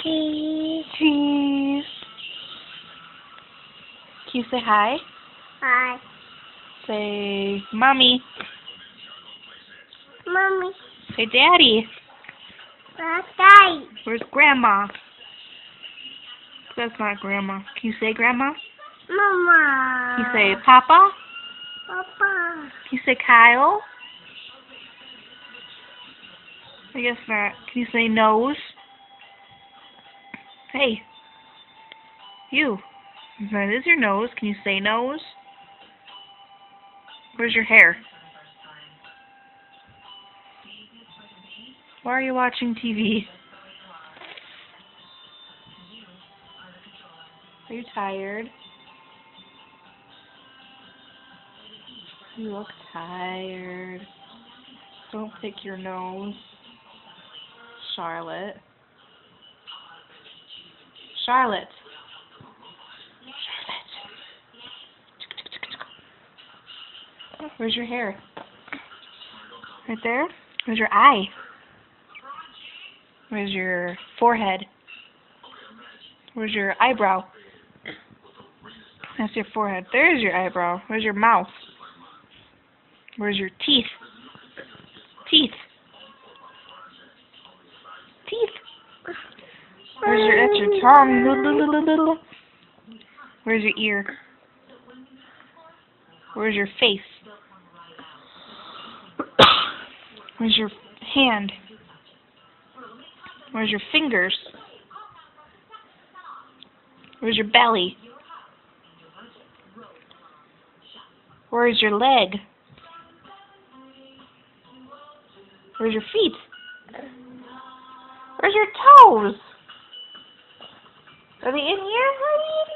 Cheese. Cheese. Can you say hi? Hi. Say mommy. Mommy. Say daddy. Daddy. Where's grandma? That's not grandma. Can you say grandma? Mama. Can you say papa? Papa. Can you say Kyle? I guess not. Can you say nose? Hey. You. That is your nose. Can you say nose? Where's your hair? Why are you watching TV? Are you tired? You look tired. Don't pick your nose. Charlotte. Charlotte. Charlotte. Where's your hair? Right there? Where's your eye? Where's your forehead? Where's your eyebrow? That's your forehead. There's your eyebrow. Where's your mouth? Where's your teeth? Teeth. Teeth. That's your tongue. Where's your ear? Where's your face? Where's your hand? Where's your fingers? Where's your belly? Where's your leg? Where's your feet? Where's your toes? Are they in here, honey?